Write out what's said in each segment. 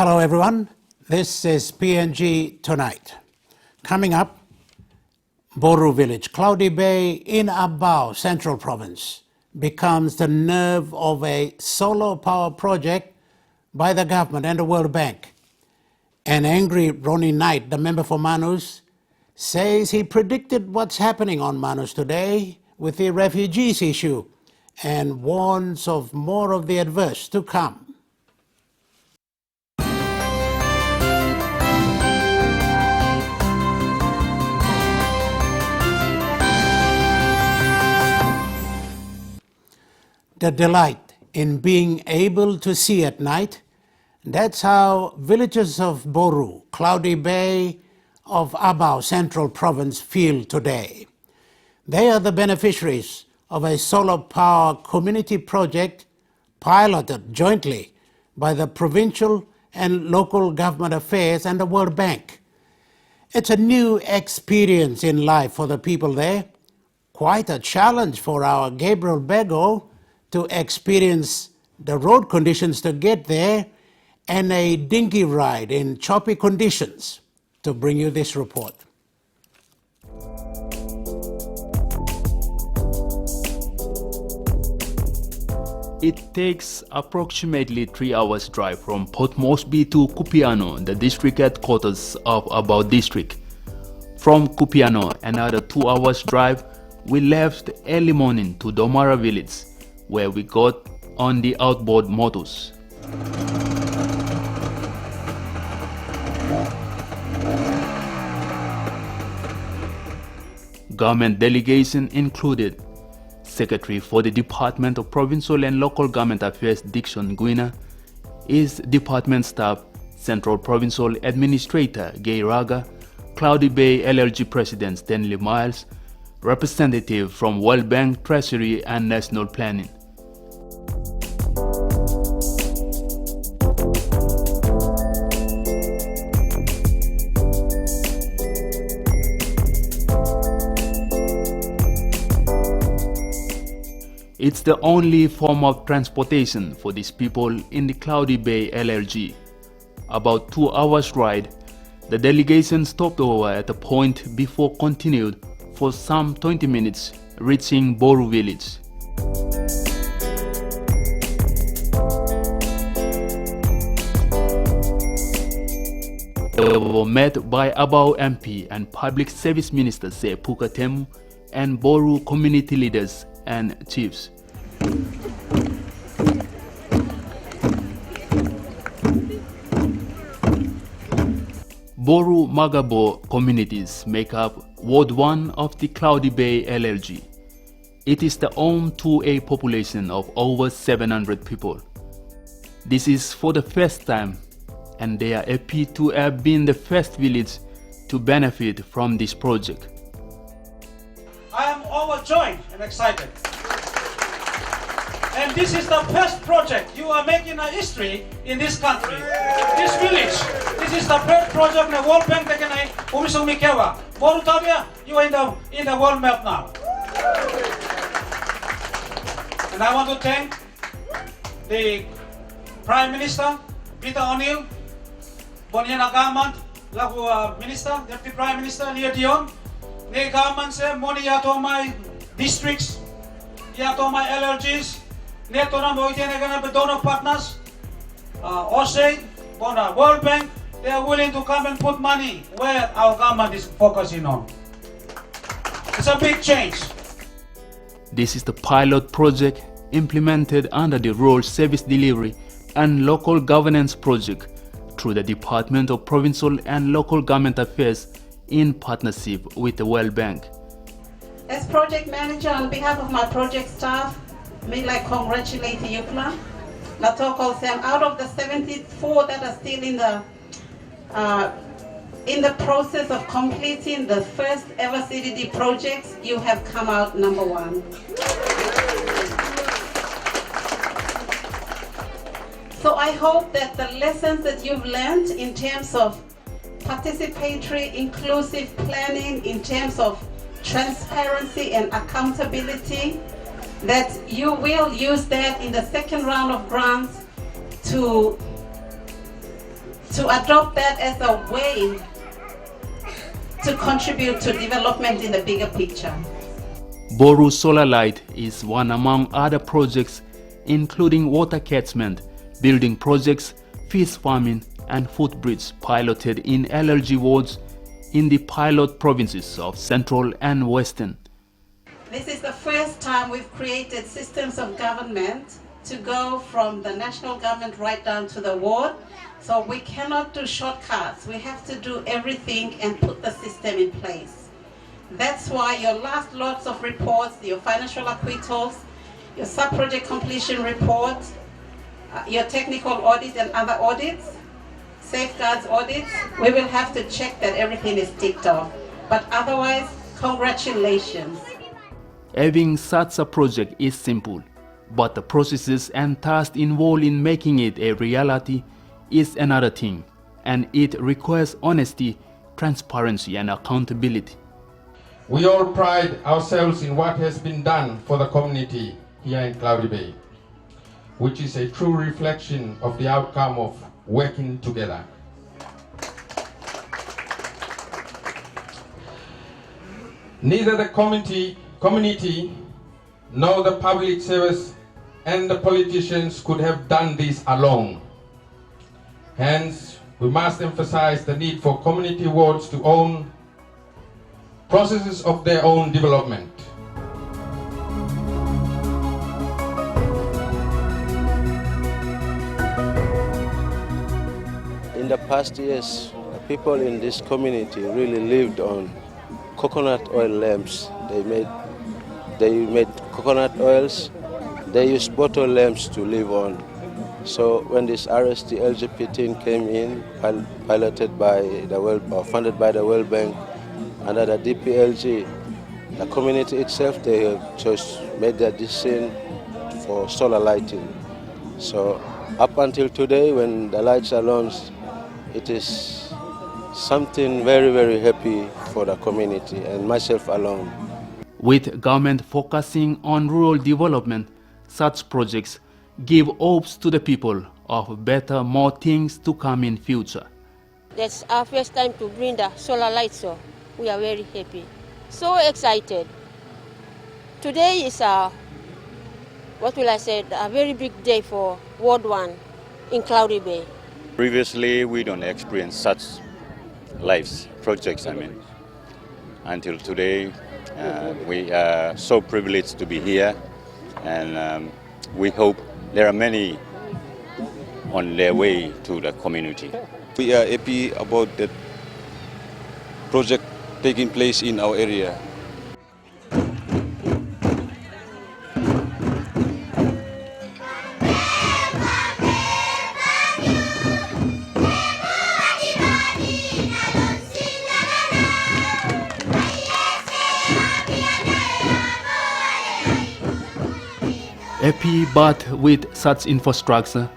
Hello everyone, this is PNG Tonight. Coming up, Boru Village, Cloudy Bay in Abao, Central Province, becomes the nerve of a solar power project by the government and the World Bank. An angry Ronnie Knight, the member for Manus, says he predicted what's happening on Manus today with the refugees issue and warns of more of the adverse to come. The delight in being able to see at night, that's how villagers of Boru, Cloudy Bay of Abao Central Province feel today. They are the beneficiaries of a solar power community project piloted jointly by the provincial and local government affairs and the World Bank. It's a new experience in life for the people there, quite a challenge for our Gabriel Bego to experience the road conditions to get there and a dinghy ride in choppy conditions. To bring you this report. It takes approximately 3 hours drive from Port Moresby to Kupiano, the district headquarters of Abao district. From Kupiano, another 2 hours drive, we left early morning to Domara village, where we got on the outboard motors. Government delegation included Secretary for the Department of Provincial and Local Government Affairs Dixon Guina, his department staff, Central Provincial Administrator Gay Raga, Cloudy Bay LLG President Stanley Miles, representative from World Bank, Treasury and National Planning. It's the only form of transportation for these people in the Cloudy Bay LLG. About 2 hours ride, the delegation stopped over at a point before continued for some 20 minutes, reaching Boru village. They were met by Abao MP and Public Service Minister Se Pukatemu and Boru community leaders and chiefs. Boru Magabo communities make up Ward 1 of the Cloudy Bay LLG. It is the home to a population of over 700 people. This is for the first time, and they are happy to have been the first village to benefit from this project. I am overjoyed and excited. And this is the first project you are making a history in this country. This village, this is the first project in the World Bank taken a Umisong Mikewa. Borutavia, you are in the world map now. And I want to thank the Prime Minister, Peter O'Neill, Boniana government, Lagu Minister, Deputy Prime Minister, Leo Dion, the government say money yato my districts, yato my LLGs, neto na mo itiyan na donor partners, OSAID, World Bank, they are willing to come and put money where our government is focusing on. It's a big change. This is the pilot project implemented under the Rural Service Delivery and Local Governance Project through the Department of Provincial and Local Government Affairs in partnership with the World Bank. As project manager, on behalf of my project staff, may I congratulate Yukla. Natoko Sam, out of the 74 that are still in the process of completing the first ever CDD projects, you have come out number 1. So I hope that the lessons that you've learned in terms of participatory, inclusive planning, in terms of transparency and accountability, that you will use that in the second round of grants to to adopt that as a way to contribute to development in the bigger picture. Boru Solar Light is one among other projects including water catchment, building projects, fish farming and footbridges piloted in LLG wards in the pilot provinces of Central and Western. This is the first time we've created systems of government to go from the national government right down to the ward. So we cannot do shortcuts. We have to do everything and put the system in place. That's why your last lots of reports, your financial acquittals, your sub-project completion report, your technical audit and other audits, safeguards audits, we will have to check that everything is ticked off. But otherwise, congratulations. Having such a project is simple, but the processes and tasks involved in making it a reality is another thing, and it requires honesty, transparency and accountability. We all pride ourselves in what has been done for the community here in Cloudy Bay, which is a true reflection of the outcome of working together. Neither the community nor the public service and the politicians could have done this alone. Hence, we must emphasize the need for community wards to own processes of their own development. In the past years, people in this community really lived on coconut oil lamps. They made coconut oils. They used bottle lamps to live on. So when this RST LGP team came in, piloted by the World, funded by the World Bank under the DPLG, the community itself, they just made their decision for solar lighting. So up until today, when the lights are launched, it is something very, very happy for the community and myself alone. With government focusing on rural development, such projects give hopes to the people of better, more things to come in future. That's our first time to bring the solar lights, so we are very happy. So excited. Today is a very big day for Ward 1 in Cloudy Bay. Previously, we don't experience such projects, until today. We are so privileged to be here, and we hope there are many on their way to the community. We are happy about that project taking place in our area. Happy, but with such infrastructure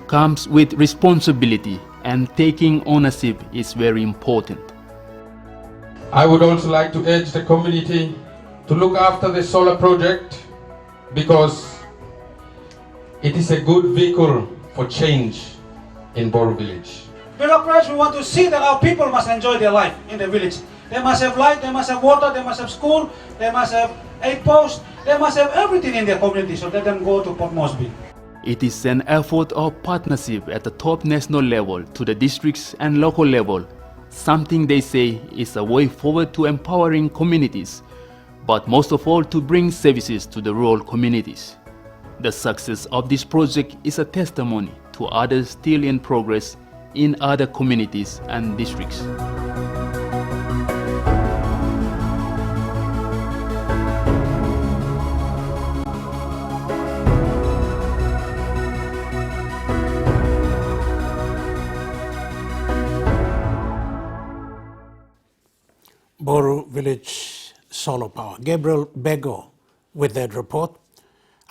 comes with responsibility, and taking ownership is very important. I would also like to urge the community to look after the solar project because it is a good vehicle for change in Boru village. Bureaucrats, we want to see that our people must enjoy their life in the village. They must have light, they must have water, they must have school, they must have aid post, they must have everything in their community, so let them go to Port Moresby. It is an effort of partnership at the top national level to the districts and local level, something they say is a way forward to empowering communities, but most of all to bring services to the rural communities. The success of this project is a testimony to others still in progress in other communities and districts. Boru Village Solar Power. Gabriel Bego with that report.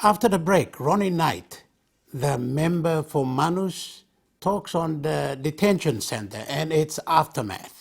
After the break, Ronnie Knight, the member for Manus, talks on the detention center and its aftermath.